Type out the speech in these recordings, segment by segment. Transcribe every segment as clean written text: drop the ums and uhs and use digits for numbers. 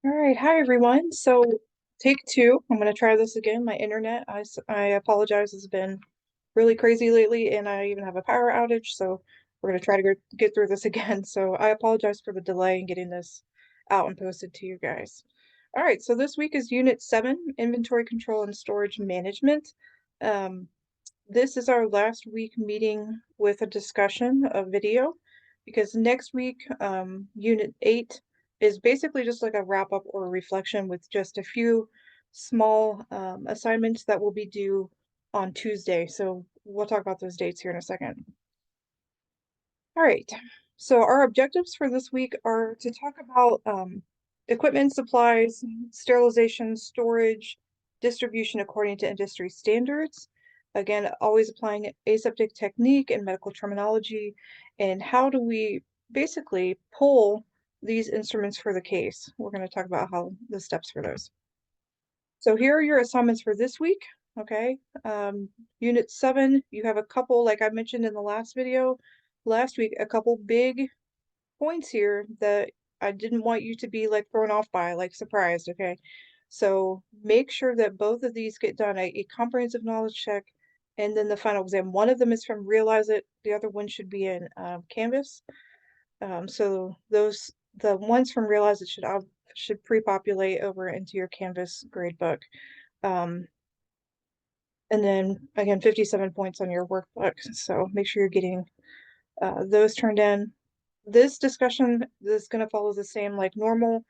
All right, hi everyone. So take two. I'm going to try this again. My internet, I apologize, has been really crazy lately, and I even have a power outage. So we're going to try to get through this again. So I apologize for the delay in getting this out and posted to you guys. All right, so this week is Unit 7, Inventory Control and Storage Management. Um, this is our last week meeting with a discussion of video because next week, Unit 8 is basically just like a wrap up or a reflection with just a few small assignments that will be due on Tuesday. So we'll talk about those dates here in a second. All right, so our objectives for this week are to talk about equipment, supplies, sterilization, storage, distribution according to industry standards. Again, always applying aseptic technique and medical terminology, and how do we basically pull these instruments for the case. We're going to talk about how the steps for those. So here are your assignments for this week. Okay, Unit 7, you have a couple, like I mentioned in the last video, last week, a couple big points here that I didn't want you to be like thrown off by, like surprised, okay? So make sure that both of these get done, a comprehensive knowledge check, and then the final exam. One of them is from Realize It, the other one should be in Canvas. So the ones from Realize It should pre-populate over into your Canvas gradebook. Um, and then again, 57 points on your workbook. So make sure you're getting those turned in. This discussion is going to follow the same like normal.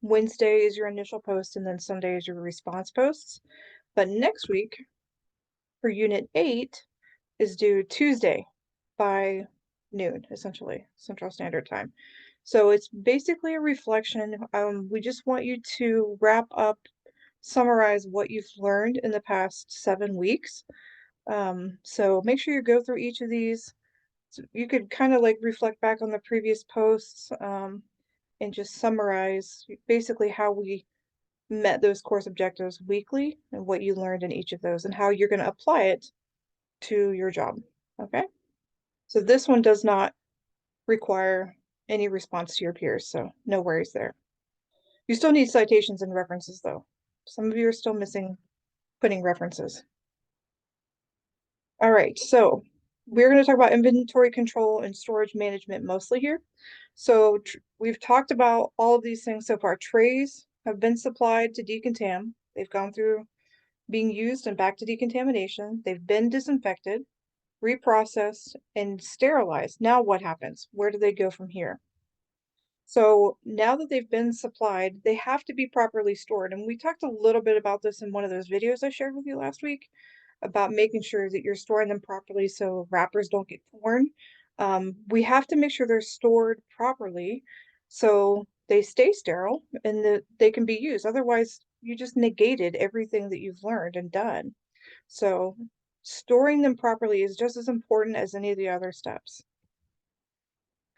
Wednesday is your initial post, and then Sunday is your response posts. But next week for Unit 8 is due Tuesday by noon, essentially, Central Standard Time. So it's basically a reflection. We just want you to wrap up, summarize what you've learned in the past 7 weeks. So make sure you go through each of these. So you could kind of like reflect back on the previous posts and just summarize basically how we met those course objectives weekly and what you learned in each of those and how you're going to apply it to your job. Okay. So this one does not require any response to your peers, so no worries there. You still need citations and references though. Some of you are still missing putting references. All right, so we're going to talk about inventory control and storage management mostly here. So we've talked about all of these things so far. Trays have been supplied to decontam. They've gone through being used and back to decontamination. They've been disinfected, reprocessed, and sterilized. Now what happens? Where do they go from here? So now that they've been supplied, they have to be properly stored. And we talked a little bit about this in one of those videos I shared with you last week about making sure that you're storing them properly so wrappers don't get torn. We have to make sure they're stored properly so they stay sterile and that they can be used. Otherwise, you just negated everything that you've learned and done. So storing them properly is just as important as any of the other steps.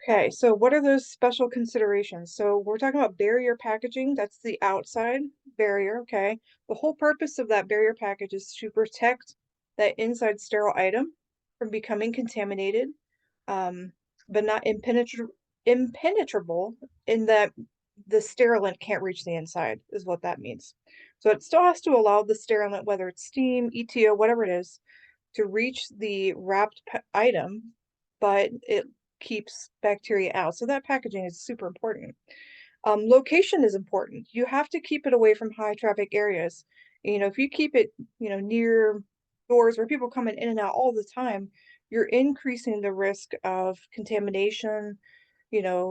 Okay, so what are those special considerations? So we're talking about barrier packaging. That's the outside barrier, okay? The whole purpose of that barrier package is to protect that inside sterile item from becoming contaminated, but not impenetrable in that the sterilant can't reach the inside, is what that means. So it still has to allow the sterilant, whether it's steam, ETO, whatever it is, to reach the wrapped item, but it keeps bacteria out. So that packaging is super important. Location is important. You have to keep it away from high traffic areas. If you keep it, near doors where people coming in and out all the time, you're increasing the risk of contamination,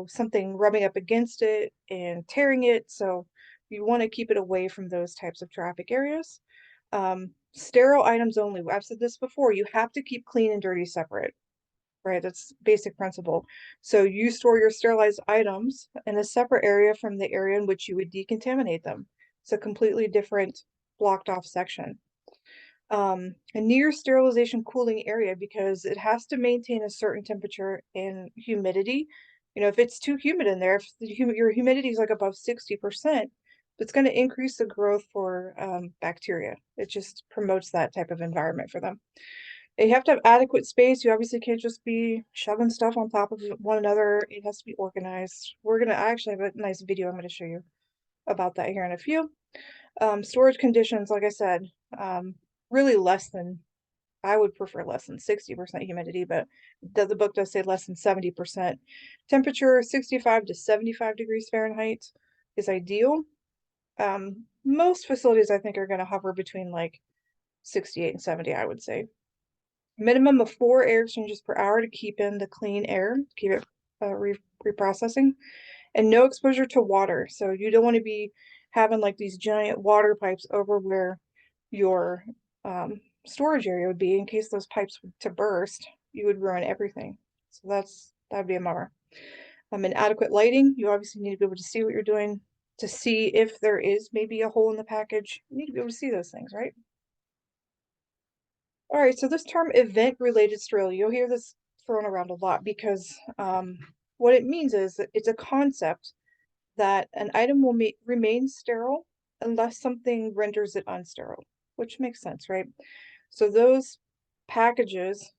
something rubbing up against it and tearing it. So you want to keep it away from those types of traffic areas. Sterile items only. I've said this before, you have to keep clean and dirty separate, right? That's basic principle. So you store your sterilized items in a separate area from the area in which you would decontaminate them. It's a completely different blocked off section. A near sterilization cooling area because it has to maintain a certain temperature and humidity. If it's too humid in there, if your humidity is like above 60%, it's going to increase the growth for bacteria. It just promotes that type of environment for them. You have to have adequate space. You obviously can't just be shoving stuff on top of one another. It has to be organized. I actually have a nice video I'm going to show you about that here in a few. Storage conditions, like I said, really I would prefer less than 60% humidity, but the book does say less than 70%. Temperature 65 to 75 degrees Fahrenheit is ideal. Most facilities I think are going to hover between like 68 and 70, I would say. Minimum of 4 air exchanges per hour to keep in the clean air, keep it reprocessing, and no exposure to water. So you don't want to be having like these giant water pipes over where your storage area would be in case those pipes were to burst. You would ruin everything. So that'd be a bummer. And adequate lighting. You obviously need to be able to see what you're doing to see if there is maybe a hole in the package. You need to be able to see those things, right? All right, so this term event-related sterility, you'll hear this thrown around a lot because what it means is that it's a concept that an item will remain sterile unless something renders it unsterile, which makes sense, right? So those packages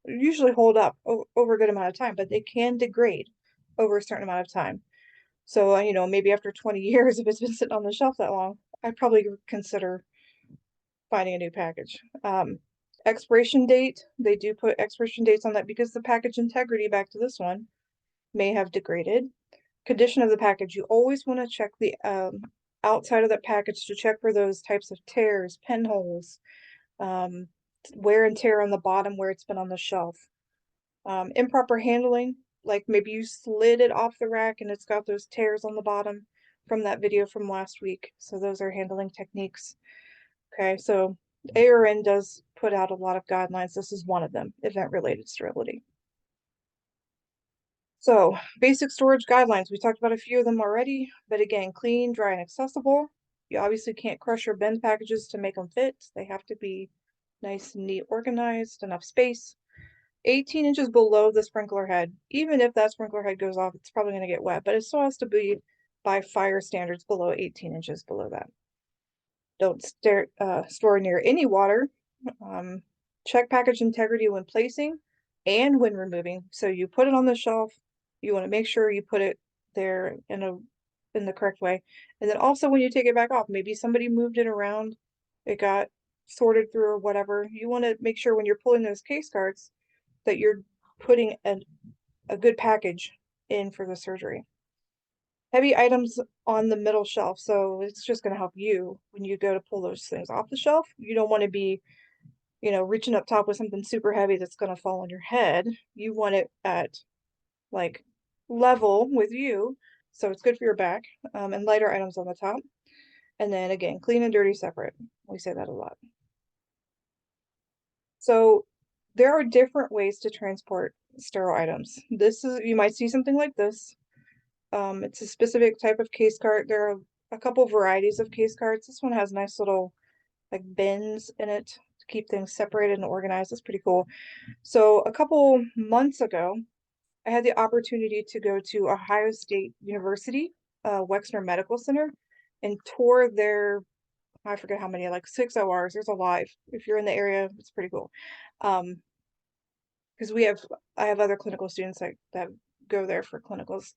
usually hold up over a good amount of time, but they can degrade over a certain amount of time. So, maybe after 20 years, if it's been sitting on the shelf that long, I'd probably consider finding a new package. Expiration date, they do put expiration dates on that because the package integrity, back to this one, may have degraded. Condition of the package, you always want to check the outside of that package to check for those types of tears, pinholes, wear and tear on the bottom where it's been on the shelf. Improper handling, like maybe you slid it off the rack and it's got those tears on the bottom from that video from last week. So those are handling techniques. Okay, so ARN does put out a lot of guidelines. This is one of them, event-related sterility. So basic storage guidelines, we talked about a few of them already, but again, clean, dry, and accessible. You obviously can't crush or bend packages to make them fit. They have to be nice and neat, organized, enough space. 18 inches below the sprinkler head. Even if that sprinkler head goes off, it's probably going to get wet, but it still has to be by fire standards below 18 inches below that. Don't store near any water. Check package integrity when placing and when removing. So you put it on the shelf, you want to make sure you put it there in the correct way. And then also when you take it back off, maybe somebody moved it around, it got sorted through or whatever. You want to make sure when you're pulling those case cards that you're putting a good package in for the surgery. Heavy items on the middle shelf, so it's just going to help you when you go to pull those things off the shelf. You don't want to be, reaching up top with something super heavy that's going to fall on your head. You want it at like level with you, so it's good for your back, and lighter items on the top. And then again, clean and dirty separate. We say that a lot. So there are different ways to transport sterile items. You might see something like this. It's a specific type of case cart. There are a couple varieties of case carts. This one has nice little like bins in it to keep things separated and organized. It's pretty cool. So a couple months ago, I had the opportunity to go to Ohio State University, Wexner Medical Center, and tour their, I forget how many, like 6 ORs. There's a lot. If you're in the area, it's pretty cool. Because I have other clinical students that go there for clinicals.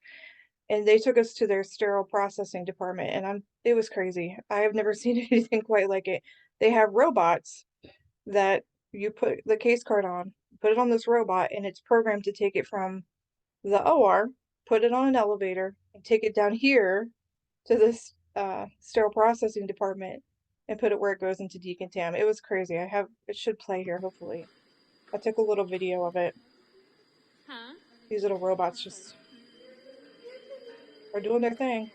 And they took us to their sterile processing department, and it was crazy. I have never seen anything quite like it. They have robots that you put the case card on, put it on this robot, and it's programmed to take it from the OR, put it on an elevator, and take it down here to this sterile processing department and put it where it goes into decontam. It was crazy. It should play here, hopefully. I took a little video of it. These little robots just are doing their thing.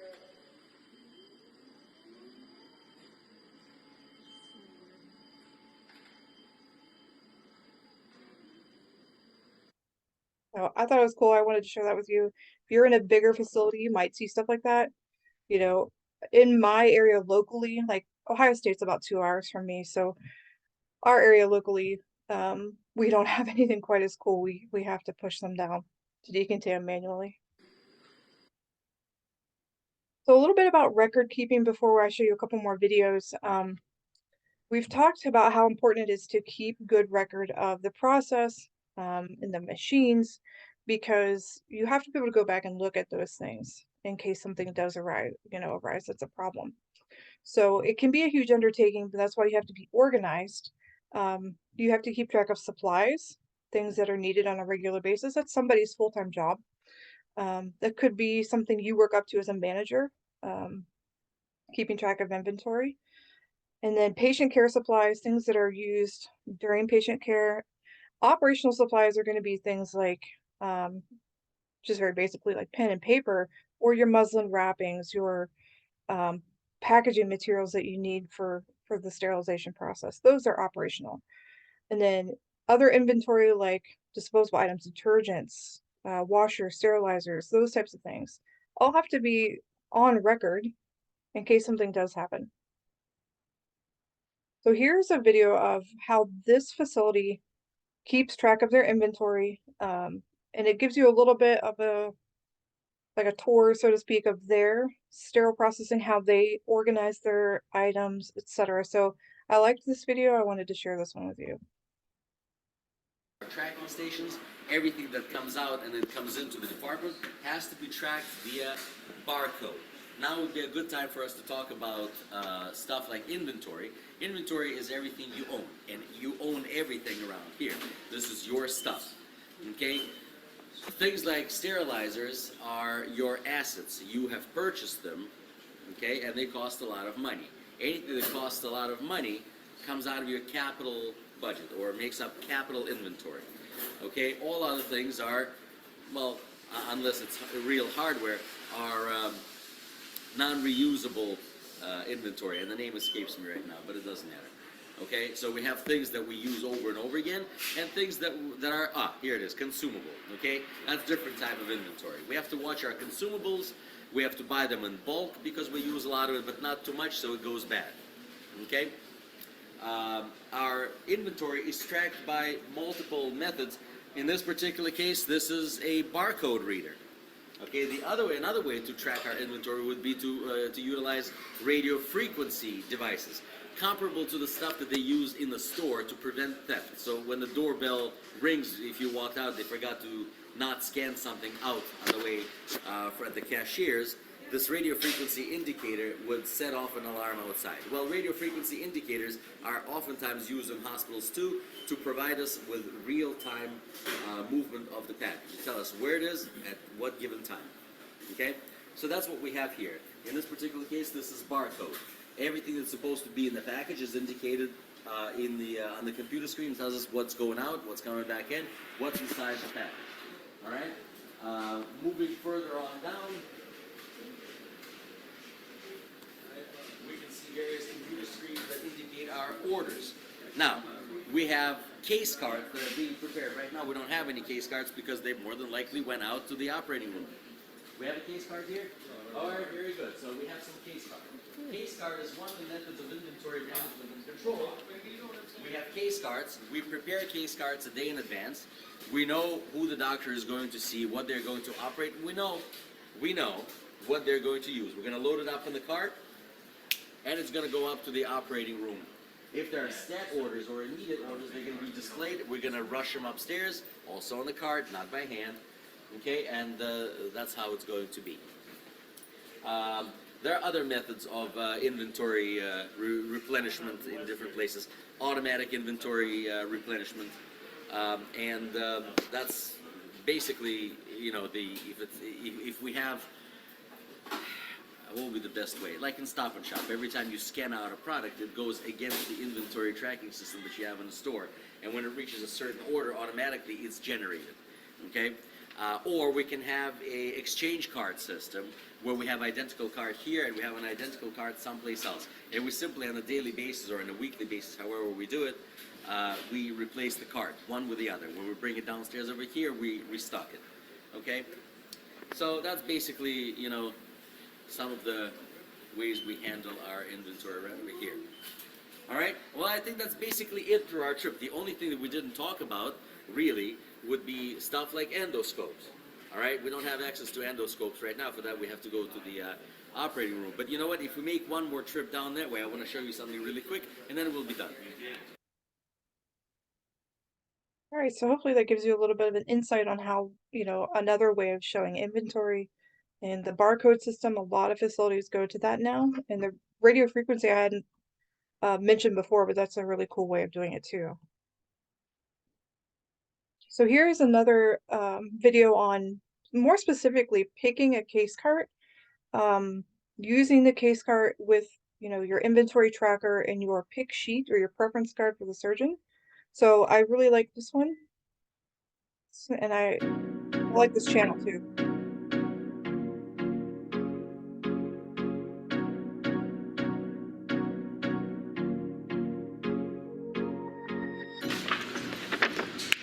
So I thought it was cool. I wanted to share that with you. If you're in a bigger facility, you might see stuff like that. You know, in my area locally, like Ohio State's about 2 hours from me, so our area locally, we don't have anything quite as cool. We have to push them down to decontam manually. So a little bit about record keeping before I show you a couple more videos. We've talked about how important it is to keep good record of the process in the machines because you have to be able to go back and look at those things. in case something does arise that's a problem. So it can be a huge undertaking, but that's why you have to be organized. You have to keep track of supplies, things that are needed on a regular basis. That's somebody's full-time job. That could be something you work up to as a manager, um, keeping track of inventory. And then patient care supplies, things that are used during patient care. Operational supplies are going to be things like, just very basically like pen and paper, or your muslin wrappings, your um, packaging materials that you need for the sterilization process. Those are operational. And then other inventory like disposable items, detergents, washers, sterilizers, those types of things all have to be on record in case something does happen. So here's a video of how this facility keeps track of their inventory, and it gives you a little bit of a tour, so to speak, of their sterile processing, how they organize their items, etc. So I liked this video. I wanted to share this one with you. Tracking stations, everything that comes out and then comes into the department has to be tracked via barcode. Now would be a good time for us to talk about stuff like inventory. Inventory is everything you own, and you own everything around here. This is your stuff, okay? Things like sterilizers are your assets. You have purchased them, okay, and they cost a lot of money. Anything that costs a lot of money comes out of your capital budget or makes up capital inventory. Okay, all other things are, well, unless it's real hardware, are non-reusable inventory, and the name escapes me right now, but it doesn't matter. Okay, so we have things that we use over and over again, and things that are, here it is, consumable. Okay, that's a different type of inventory. We have to watch our consumables. We have to buy them in bulk because we use a lot of it, but not too much, so it goes bad. Okay. Our inventory is tracked by multiple methods. In this particular case, this is a barcode reader. Okay, another way to track our inventory would be to utilize radio frequency devices, comparable to the stuff that they use in the store to prevent theft. So when the doorbell rings, if you walked out, they forgot to not scan something out on the way for the cashiers, this radio frequency indicator would set off an alarm outside. Well, radio frequency indicators are oftentimes used in hospitals too to provide us with real-time movement of the package. To tell us where it is at what given time. Okay? So that's what we have here. In this particular case, this is barcode. Everything that's supposed to be in the package is indicated on the computer screen. It tells us what's going out, what's coming back in, what's inside the package. All right? Moving further on down, we can see various computer screens that indicate our orders. Now, we have case cards that are being prepared. Right now, we don't have any case cards because they more than likely went out to the operating room. We have a case card here? All right, very good. So we have some case cards. Case card is one of the methods of inventory management and control. We have case cards. We prepare case cards a day in advance. We know who the doctor is going to see, what they're going to operate. We know what they're going to use. We're going to load it up in the cart, and it's going to go up to the operating room. If there are stat orders or immediate orders, they're going to be displayed. We're going to rush them upstairs, also on the cart, not by hand. Okay, and that's how it's going to be. There are other methods of inventory replenishment in different places. Automatic inventory replenishment, and that's basically, if we have, what would be the best way? Like in Stop and Shop, every time you scan out a product, it goes against the inventory tracking system that you have in the store, and when it reaches a certain order, automatically it's generated. Okay. Or we can have a exchange card system where we have identical card here and we have an identical card someplace else. And we simply on a daily basis or on a weekly basis, however we do it, we replace the card, one with the other. When we bring it downstairs over here, we restock it. Okay? So that's basically, some of the ways we handle our inventory right over here. All right? Well, I think that's basically it for our trip. The only thing that we didn't talk about, really, would be stuff like endoscopes. All right, we don't have access to endoscopes right now. For that, we have to go to the operating room. But you know what? If we make one more trip down that way, I want to show you something really quick, and then we'll be done. All right, so hopefully that gives you a little bit of an insight on how, another way of showing inventory And the barcode system, a lot of facilities go to that now. And the radio frequency I hadn't mentioned before, but that's a really cool way of doing it too. So here's another video on more specifically picking a case cart, using the case cart with your inventory tracker and your pick sheet or your preference card for the surgeon. So I really like this one, and I like this channel too.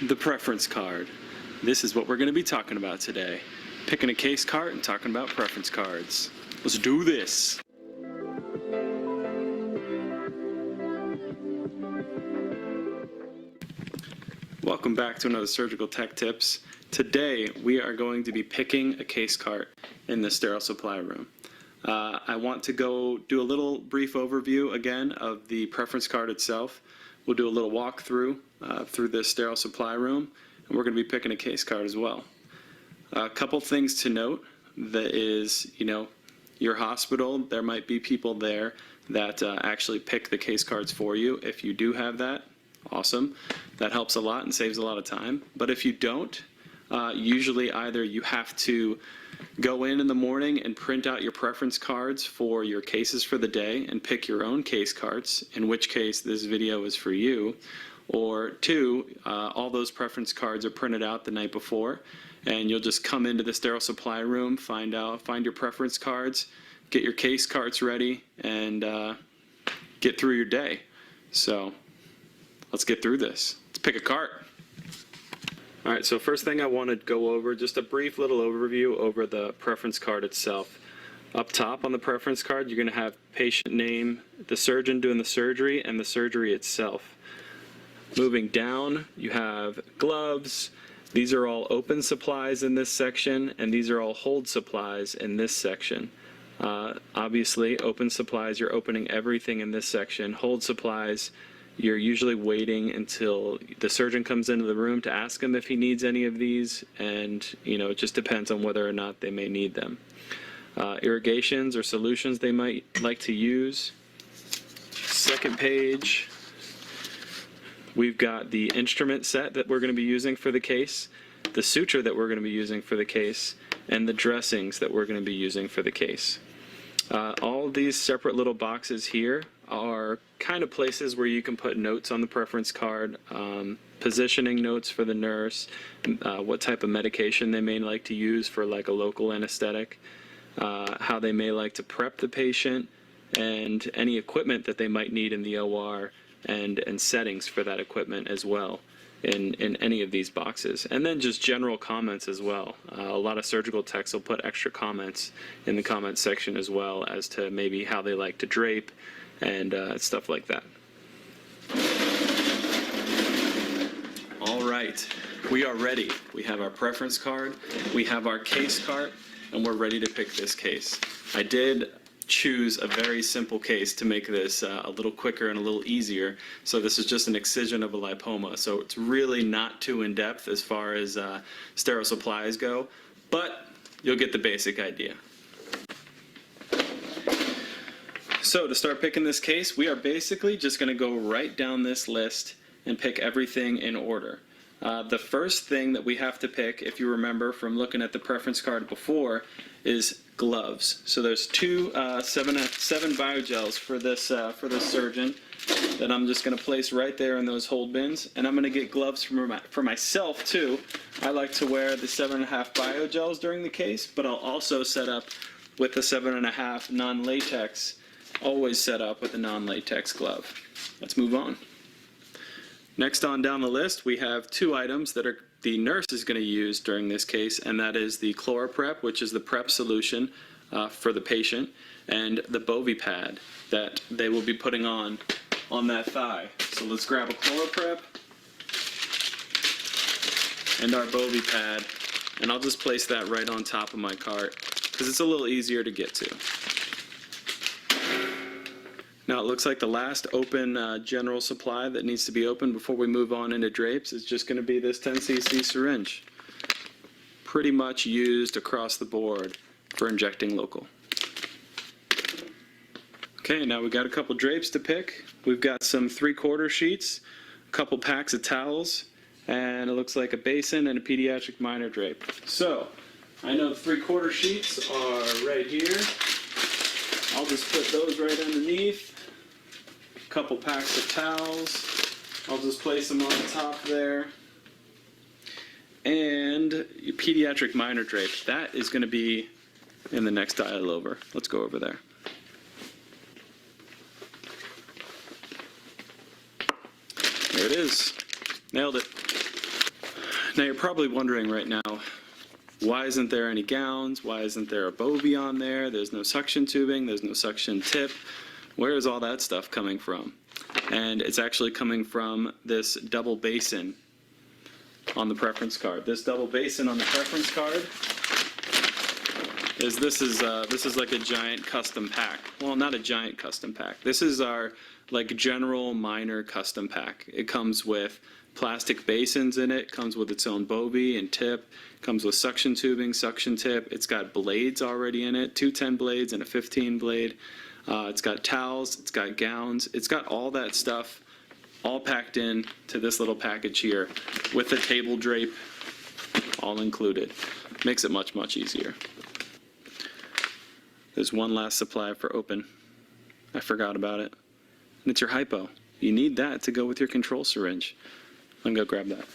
The preference card. This is what we're going to be talking about today. Picking a case cart and talking about preference cards. Let's do this. Welcome back to another Surgical Tech Tips. Today we are going to be picking a case cart in the sterile supply room. I want to go do a little brief overview again of the preference card itself. We'll do a little walkthrough through the sterile supply room, and we're going to be picking a case card as well. A couple things to note, that is, your hospital, there might be people there that actually pick the case cards for you. If you do have that, awesome. That helps a lot and saves a lot of time. But if you don't, usually either you have to go in the morning and print out your preference cards for your cases for the day and pick your own case cards, in which case this video is for you. Or two, all those preference cards are printed out the night before, and you'll just come into the sterile supply room, find your preference cards, get your case cards ready, and get through your day. So let's get through this. Let's pick a cart. All right, so first thing I want to go over, just a brief little overview over the preference card itself. Up top on the preference card, you're going to have patient name, the surgeon doing the surgery, and the surgery itself. Moving down, you have gloves. These are all open supplies in this section, and these are all hold supplies in this section. Obviously, open supplies, you're opening everything in this section. Hold supplies, you're usually waiting until the surgeon comes into the room to ask him if he needs any of these, and it just depends on whether or not they may need them. Irrigations or solutions they might like to use. Second page, we've got the instrument set that we're going to be using for the case, the suture that we're going to be using for the case, and the dressings that we're going to be using for the case. All of these separate little boxes here are kind of places where you can put notes on the preference card, positioning notes for the nurse, what type of medication they may like to use for like a local anesthetic, how they may like to prep the patient, and any equipment that they might need in the OR, and settings for that equipment as well in any of these boxes. And then just general comments as well. A lot of surgical techs will put extra comments in the comments section as well as to maybe how they like to drape and stuff like that. All right, we are ready. We have our preference card, we have our case cart, and we're ready to pick this case. I did choose a very simple case to make this a little quicker and a little easier. So this is just an excision of a lipoma. So it's really not too in-depth as far as sterile supplies go, but you'll get the basic idea. So to start picking this case, we are basically just going to go right down this list and pick everything in order. The first thing that we have to pick, if you remember from looking at the preference card before, is gloves. So there's two 7 biogels for this surgeon that I'm just going to place right there in those hold bins, and I'm going to get gloves for myself too. I like to wear the 7.5 biogels during the case, but I'll also set up with the 7.5 non-latex. Always set up with a non-latex glove. Let's move on. Next on down the list, we have two items that the nurse is going to use during this case, and that is the ChloraPrep, which is the prep solution for the patient, and the Bovie pad that they will be putting on that thigh. So let's grab a ChloraPrep and our Bovie pad, and I'll just place that right on top of my cart because it's a little easier to get to. Now it looks like the last open general supply that needs to be opened before we move on into drapes is just going to be this 10cc syringe. Pretty much used across the board for injecting local. Okay, now we've got a couple drapes to pick. We've got some 3/4 sheets, a couple packs of towels, and it looks like a basin and a pediatric minor drape. So, I know the 3/4 sheets are right here. I'll just put those right underneath. A couple packs of towels. I'll just place them on top there. And your pediatric minor drape, that is going to be in the next aisle over. Let's go over there. There it is. Nailed it. Now you're probably wondering right now, why isn't there any gowns? Why isn't there a bovie on there? There's no suction tubing, there's no suction tip. Where is all that stuff coming from? And it's actually coming from this double basin on the preference card. This double basin on the preference card is this is like a giant custom pack. Well, not a giant custom pack. This is our like general minor custom pack. It comes with plastic basins in it, comes with its own bovie and tip, comes with suction tubing, suction tip. It's got blades already in it, 2 10 blades and a 15 blade. It's got towels, it's got gowns, it's got all that stuff all packed in to this little package here with the table drape all included. Makes it much, much easier. There's one last supply for open. I forgot about it. And it's your hypo. You need that to go with your control syringe. I'm gonna go grab that.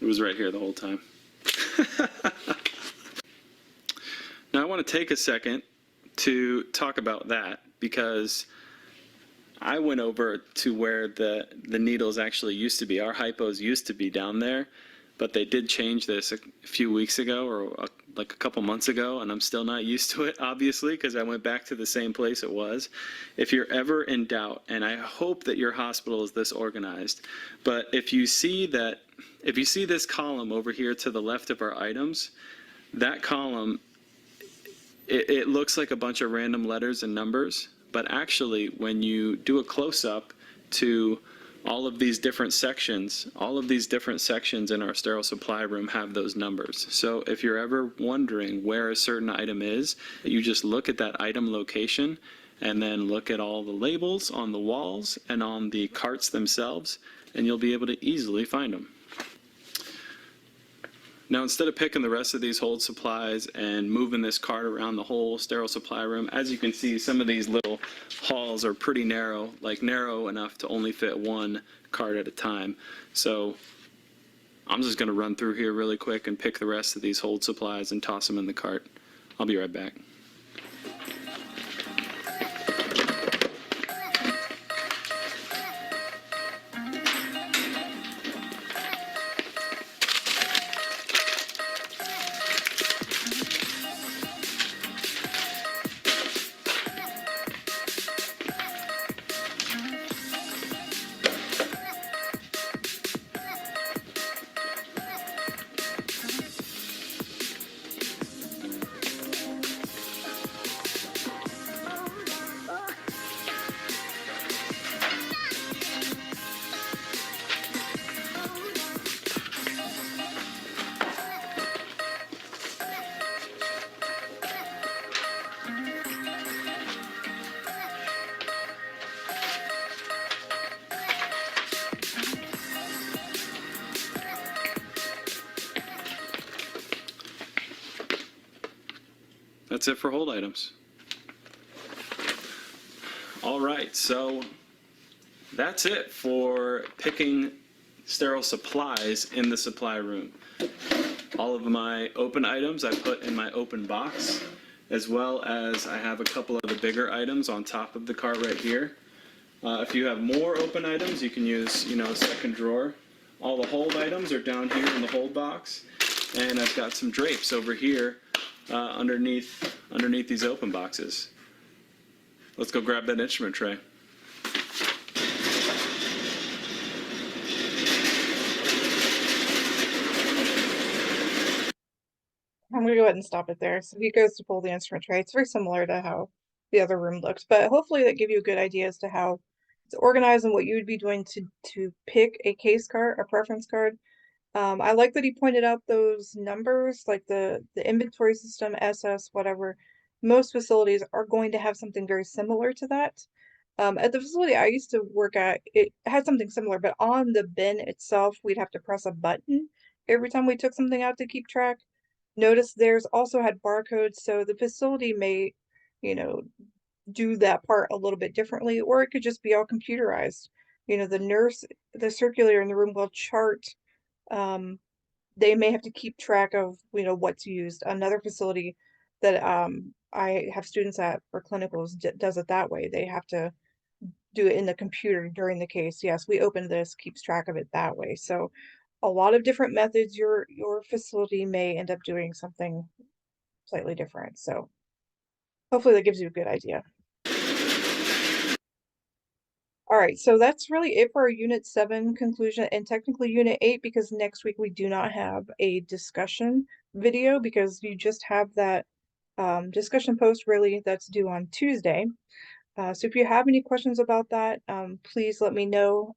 It was right here the whole time. Now I want to take a second to talk about that because I went over to where the needles actually used to be. Our hypos used to be down there, but they did change this a few weeks ago or like a couple months ago, and I'm still not used to it, obviously, because I went back to the same place it was. If you're ever in doubt, and I hope that your hospital is this organized, but if you see this column over here to the left of our items, that column, it looks like a bunch of random letters and numbers, but actually when you do a close-up to all of these different sections in our sterile supply room have those numbers. So if you're ever wondering where a certain item is, you just look at that item location and then look at all the labels on the walls and on the carts themselves, and you'll be able to easily find them. Now, instead of picking the rest of these hold supplies and moving this cart around the whole sterile supply room, as you can see, some of these little halls are pretty narrow, like narrow enough to only fit one cart at a time. So I'm just going to run through here really quick and pick the rest of these hold supplies and toss them in the cart. I'll be right back. That's it for hold items. All right, so that's it for picking sterile supplies in the supply room. All of my open items I put in my open box, as well as I have a couple of the bigger items on top of the cart right here. If you have more open items, you can use, a second drawer. All the hold items are down here in the hold box, and I've got some drapes over here underneath these open boxes. Let's go grab that instrument tray. I'm gonna go ahead and stop it there. So he goes to pull the instrument tray. It's very similar to how the other room looked, but hopefully that gave you a good idea as to how it's organized and what you would be doing to pick a case card, a preference card. I like that he pointed out those numbers, like the inventory system, SS, whatever. Most facilities are going to have something very similar to that. At the facility I used to work at, it had something similar, but on the bin itself, we'd have to press a button every time we took something out to keep track. Notice theirs also had barcodes, so the facility may, you know, do that part a little bit differently, or it could just be all computerized. The nurse, the circulator in the room will chart. Um, they may have to keep track of, what's used. Another facility that I have students at for clinicals does it that way. They have to do it in the computer during the case. Yes, we open this, keeps track of it that way. So a lot of different methods. Your facility may end up doing something slightly different. So hopefully that gives you a good idea. All right, so that's really it for our Unit 7 conclusion and technically Unit 8, because next week we do not have a discussion video because you just have that discussion post really that's due on Tuesday. So if you have any questions about that, please let me know.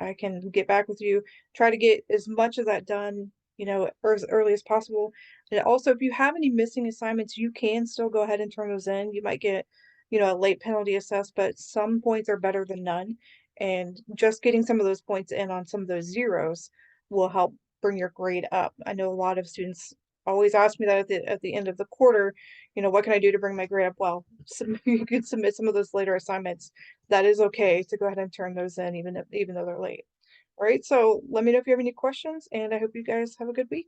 I can get back with you, try to get as much of that done, as early as possible. And also, if you have any missing assignments, you can still go ahead and turn those in. You might get, a late penalty assessed, but some points are better than none. And just getting some of those points in on some of those zeros will help bring your grade up. I know a lot of students always ask me that at the end of the quarter, what can I do to bring my grade up? Well, you could submit some of those later assignments. That is okay to go ahead and turn those in, even though they're late. All right, so let me know if you have any questions, and I hope you guys have a good week.